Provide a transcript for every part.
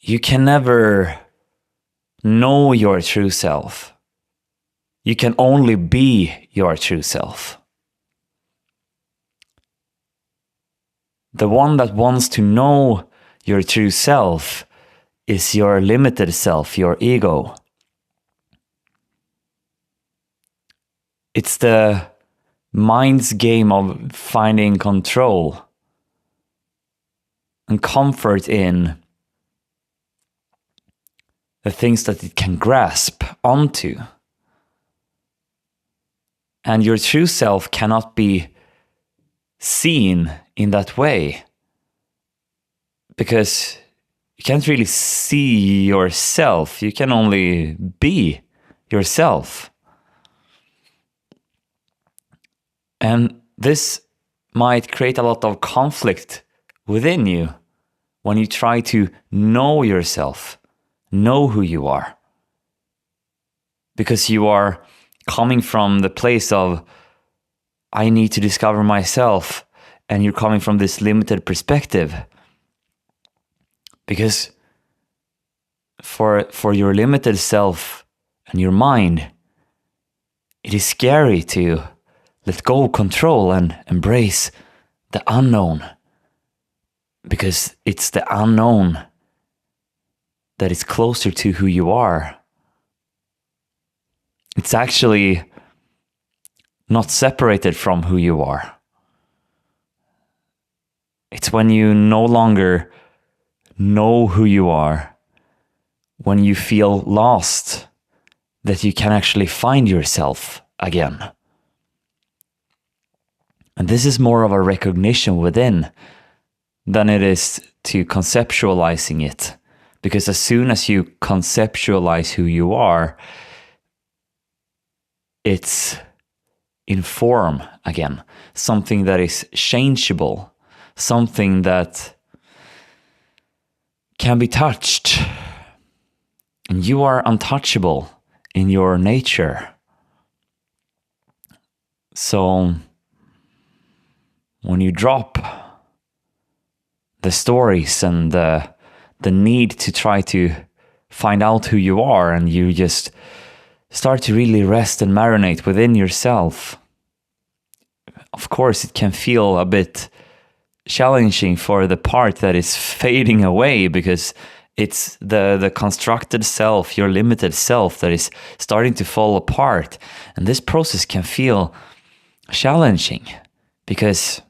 you can never know your true self. You can only be your true self. The one that wants to know your true self is your limited self, your ego. It's the mind's game of finding control and comfort in the things that it can grasp onto. And your true self cannot be seen in that way, because you can't really see yourself. You can only be yourself. And this might create a lot of conflict within you when you try to know yourself, know who you are. Because you are coming from the place of, I need to discover myself, and you're coming from this limited perspective. Because for your limited self and your mind, it is scary to let go of control and embrace the unknown. Because it's the unknown that is closer to who you are. It's actually not separated from who you are. It's when you no longer know who you are, when you feel lost, that you can actually find yourself again. And this is more of a recognition within than it is to conceptualizing it. Because as soon as you conceptualize who you are, it's in form again. Something that is changeable. Something that can be touched. And you are untouchable in your nature. So when you drop the stories and the need to try to find out who you are, and you just start to really rest and marinate within yourself, of course it can feel a bit challenging for the part that is fading away, because it's the constructed self, your limited self, that is starting to fall apart. And this process can feel challenging because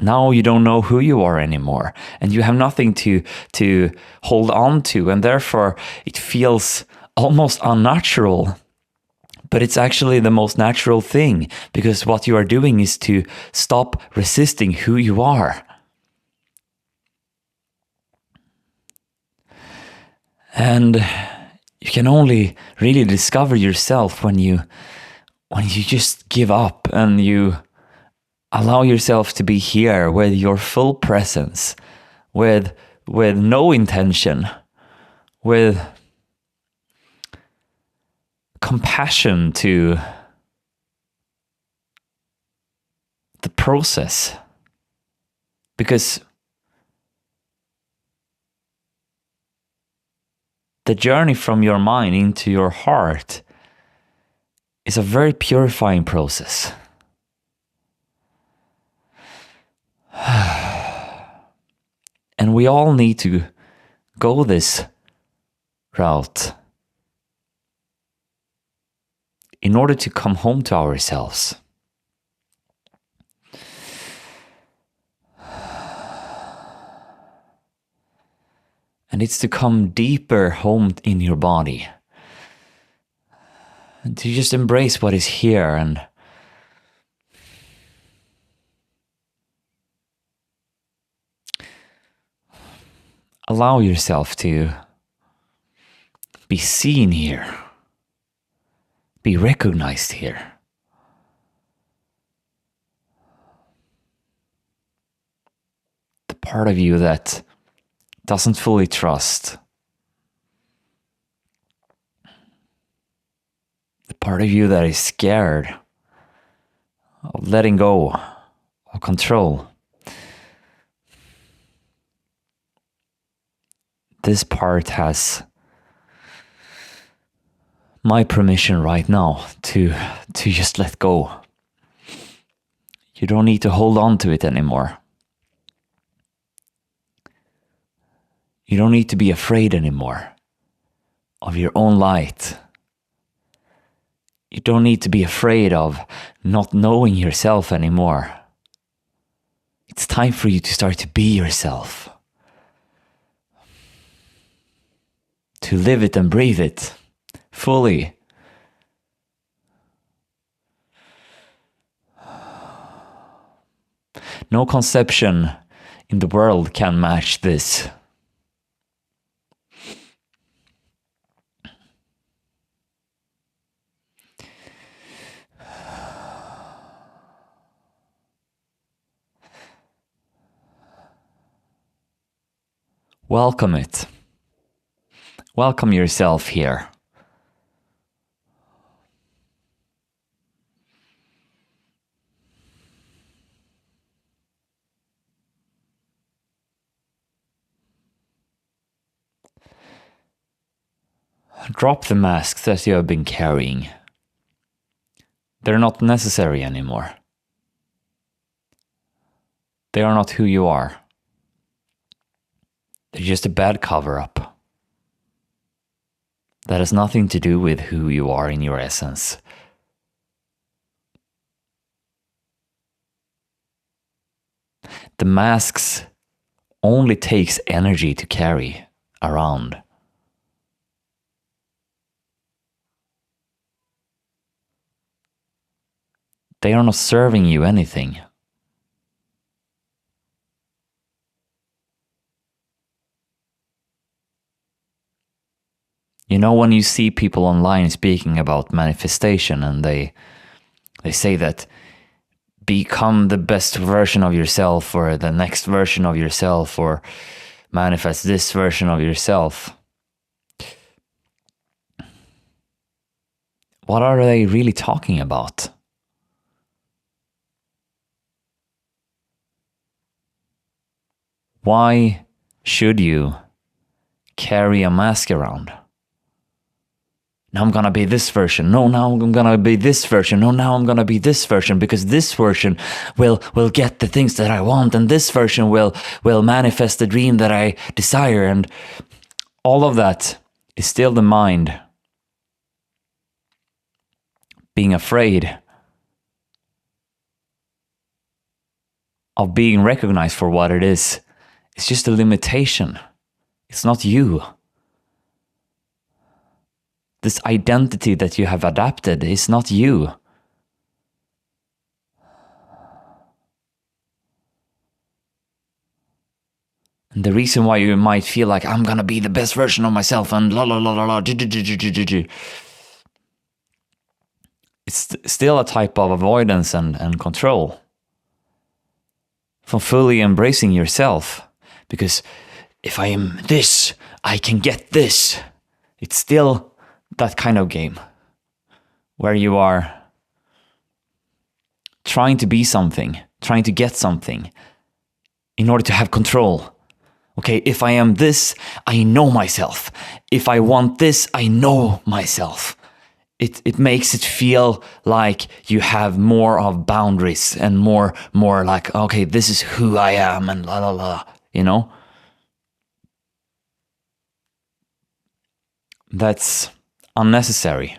now you don't know who you are anymore, and you have nothing to hold on to, and therefore it feels almost unnatural. But it's actually the most natural thing, because what you are doing is to stop resisting who you are. And you can only really discover yourself when you just give up and you allow yourself to be here with your full presence, with no intention, with compassion to the process. Because the journey from your mind into your heart is a very purifying process. And we all need to go this route in order to come home to ourselves. And it's to come deeper home in your body. And to just embrace what is here and allow yourself to be seen here, be recognized here. The part of you that doesn't fully trust, the part of you that is scared of letting go of control. this part has my permission right now to just let go. You don't need to hold on to it anymore. You don't need to be afraid anymore of your own light. You don't need to be afraid of not knowing yourself anymore. It's time for you to start to be yourself. To live it and breathe it fully. No conception in the world can match this. Welcome it. Welcome yourself here. Drop the masks that you have been carrying. They're not necessary anymore. They are not who you are. They're just a bad cover-up. That has nothing to do with who you are in your essence. The masks only takes energy to carry around. They are not serving you anything. You know, when you see people online speaking about manifestation and they say that become the best version of yourself or the next version of yourself or manifest this version of yourself. What are they really talking about? Why should you carry a mask around? Now I'm gonna be this version. No, now I'm gonna be this version. No, now I'm gonna be this version because this version will get the things that I want, and this version will manifest the dream that I desire, and all of that is still the mind being afraid of being recognized for what it is. It's just a limitation. It's not you. This identity that you have adapted is not you. And the reason why you might feel like I'm gonna be the best version of myself and la la la la la, it's still a type of avoidance and control from fully embracing yourself. Because if I am this, I can get this. It's still that kind of game where you are trying to be something, trying to get something in order to have control. Okay, if I am this, I know myself. If I want this, I know myself. It makes it feel like you have more of boundaries and more like, okay, this is who I am and la la la, you know? That's unnecessary.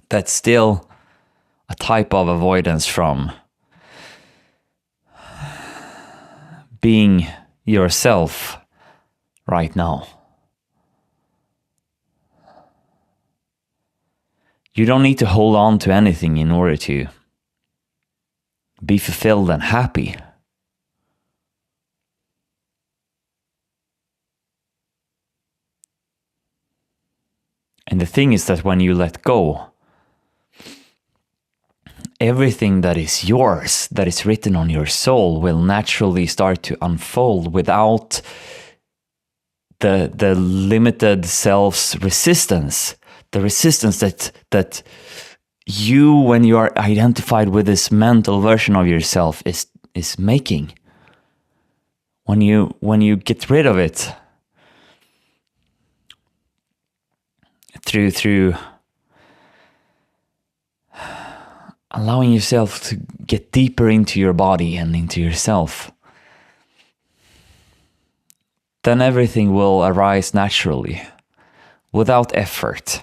That's still a type of avoidance from being yourself right now. You don't need to hold on to anything in order to be fulfilled and happy. And the thing is that when you let go, everything that is yours, that is written on your soul, will naturally start to unfold without the limited self's resistance. The resistance that you, when you are identified with this mental version of yourself, is making. When you get rid of it, through allowing yourself to get deeper into your body and into yourself, then everything will arise naturally, without effort.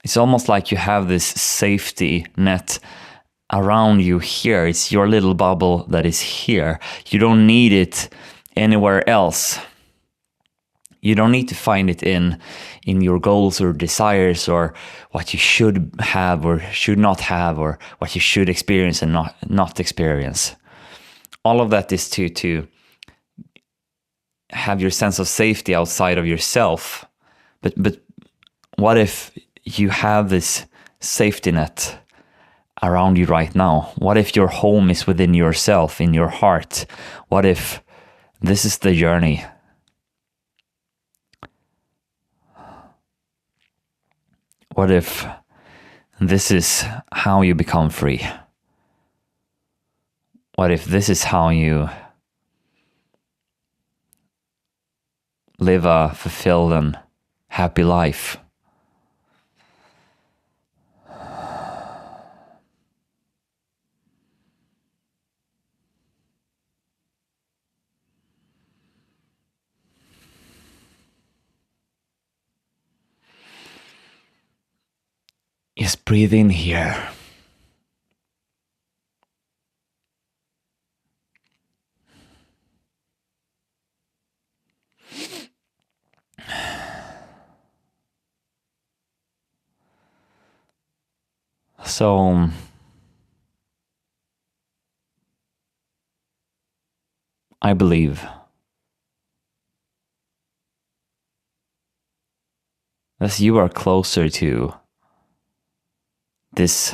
It's almost like you have this safety net around you here. It's your little bubble that is here. You don't need it anywhere else. You don't need to find it in your goals or desires, or what you should have or should not have, or what you should experience and not experience. All of that is to have your sense of safety outside of yourself. But what if you have this safety net around you right now? What if your home is within yourself, in your heart? What if this is the journey? What if this is how you become free? What if this is how you live a fulfilled and happy life? Just breathe in here. So, I believe as you are closer to this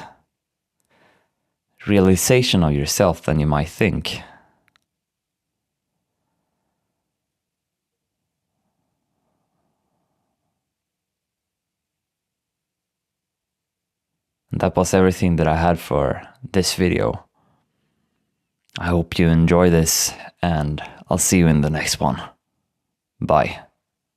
realization of yourself than you might think. And that was everything that I had for this video. I hope you enjoy this, and I'll see you in the next one. Bye.